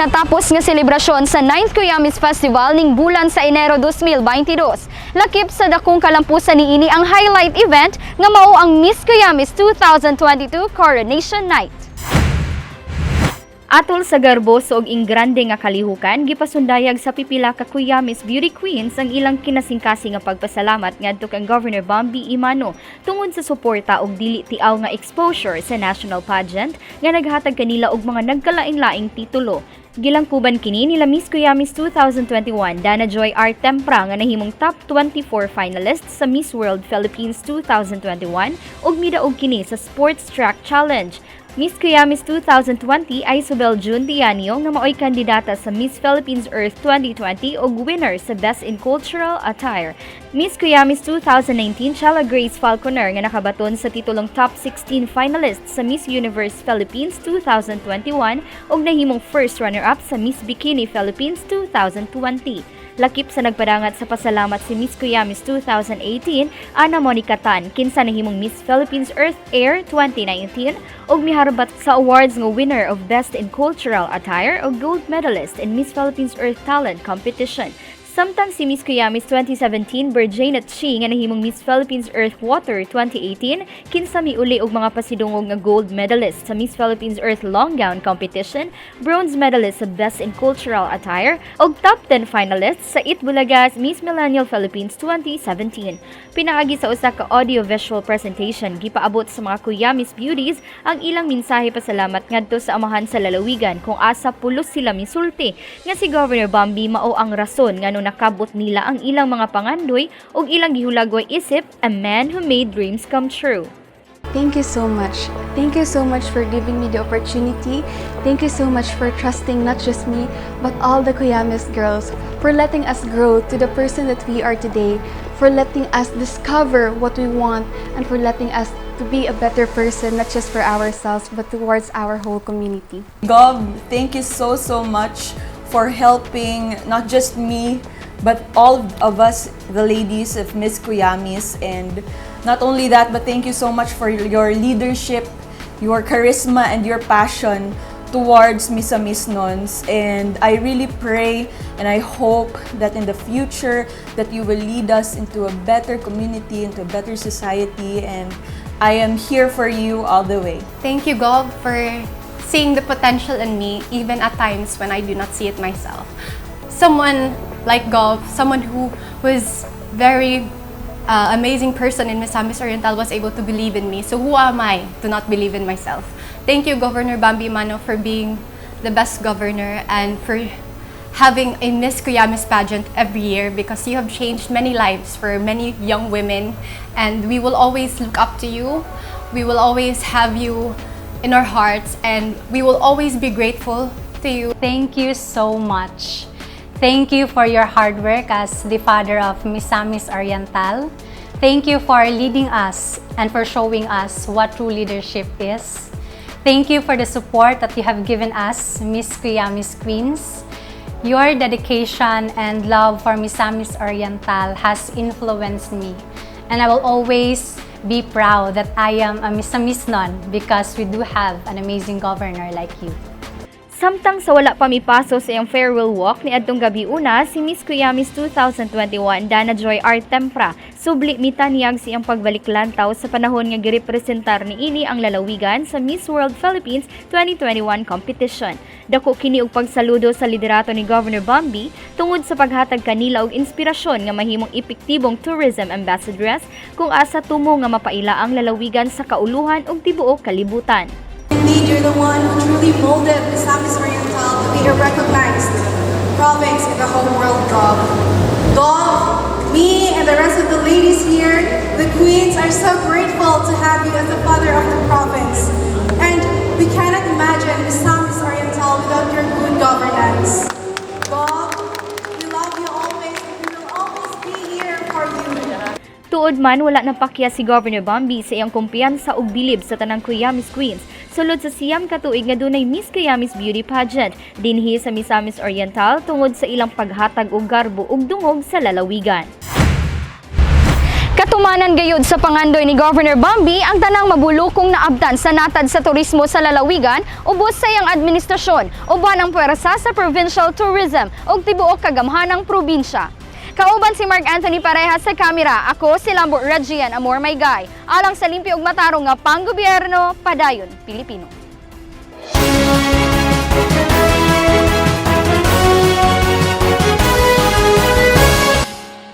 natapos nga selebrasyon sa 9th Kuyamis Festival ning bulan sa Enero 2022. Lakip sa dakong kalampusan niini ang highlight event nga mao ang Miss Kuyamis 2022 Coronation Night. Atol sa garbos ug ingrande nga kalihukan, gipasundayag sa pipila ka Kuyamis beauty queens ang ilang kinasing-kasing nga pagpasalamat ngadto kang Governor Bambi Imano tungod sa suporta ug dili tiaw nga exposure sa national pageant nga naghatag kanila og mga nagkalaing-laing titulo. Gilangkuban kini nila Miss Kuyamis 2021 Dana Joy R. Tempra nga nahimong top 24 finalists sa Miss World Philippines 2021 ug midaog kini sa Sports Track Challenge. Miss Kuyamis 2020 ay Isabel June Dianio nga maoy kandidata sa Miss Philippines Earth 2020 ug winner sa Best in Cultural Attire. Miss Kuyamis 2019 Chela Grace Falconer nga nakabaton sa titulong top 16 finalists sa Miss Universe Philippines 2021 ug nahimong first runner-up sa Miss Bikini Philippines 2020. Lakip sa nagpadangat sa pasalamat si Miss Kuyamis 2018, Ana Monica Tan, kinsa nahimong Miss Philippines Earth Air 2019 ug miharbat sa awards nga winner of Best in Cultural Attire ug gold medalist in Miss Philippines Earth Talent Competition. Samtang si Miss Kuyamis 2017 Berjana Chi nga nahimong Miss Philippines Earth Water 2018 kinsa miuli og mga pasidungog nga gold medalist sa Miss Philippines Earth Long Gown Competition, bronze medalist sa Best in Cultural Attire ug top 10 finalists sa Itbulagas Miss Millennial Philippines 2017. Pinaagi sa usa ka audio-visual presentation, gipaabot sa mga Kuyamis beauties ang ilang mensahe pasalamat ngadto sa amahan sa lalawigan kung asa pulos sila misulti nga si Governor Bambi mao ang rason nga nakabot nila ang ilang mga pangandoy ug ilang gihulagway isip, a man who made dreams come true. Thank you so much. Thank you so much for giving me the opportunity. Thank you so much for trusting not just me, but all the Kuyamis girls, for letting us grow to the person that we are today, for letting us discover what we want, and for letting us to be a better person, not just for ourselves, but towards our whole community. Gov, thank you so much for helping not just me, but all of us, the ladies of Miss Kuyamis. And not only that, but thank you so much for your leadership, your charisma, and your passion towards Miss Nons. And I really pray and I hope that in the future that you will lead us into a better community, into a better society. And I am here for you all the way. Thank you, Gov, for seeing the potential in me, even at times when I do not see it myself. Someone like Gov, someone who was very amazing person in Miss Oriental was able to believe in me. So who am I to not believe in myself? Thank you, Governor Bambi Mano, for being the best governor and for having a Miss Kuyamis pageant every year, because you have changed many lives for many young women, and we will always look up to you. We will always have you in our hearts, and we will always be grateful to you. Thank you so much. Thank you for your hard work as the father of Miss Oriental. Thank you for leading us and for showing us what true leadership is. Thank you for the support that you have given us, Miss Kuyamis Queens. Your dedication and love for Miss Oriental has influenced me, and I will always be proud that I am a Miss Non because we do have an amazing governor like you. Samtang sa wala pa mipaso sa iyang farewell walk ni adtong gabi una, si Miss Kuyamis 2021 Dana Joy R. Tempra subli mitanyag sa iyang pagbalik lantaw sa panahon nga girepresentar niini ang lalawigan sa Miss World Philippines 2021 competition. Dako kini og pagsaludo sa liderato ni Governor Bambi tungod sa paghatag kanila og inspirasyon nga mahimong epektibong tourism ambassadress kung asa tumo nga mapaila ang lalawigan sa kauluhan ug tibuok kalibutan. Indeed, you're the one who truly molded Misamis Oriental to be a recognized province in the whole world, Gov. Gov, me and the rest of the ladies here, the queens, are so grateful to have you as the father of the province. And we cannot imagine Misamis Oriental without your good governance. Gov, we love you always, and we will always be here for you. Tuod man wala napakya si Governor Bambi sa iyang kumpiyansa ug bilib sa tanang Kuyamis Queens sulod sa siyam ka tuig nga dunay Miss Kuyamis Beauty Pageant dinhi sa Misamis Oriental tungod sa ilang paghatag og garbo ug dungog sa lalawigan. Katumanan gayud sa pangandoy ni Governor Bambi ang tanang mabulukong naabtan sa natad sa turismo sa lalawigan ubos sa iyang administrasyon uban ang puwersa sa provincial tourism ug tibuok kagamhanang probinsya. Kauban si Mark Anthony Pareha sa kamera, ako si Lambo Regian Amor Maygay, alang sa limpyo ug matarong nga panggobyerno padayon Pilipino.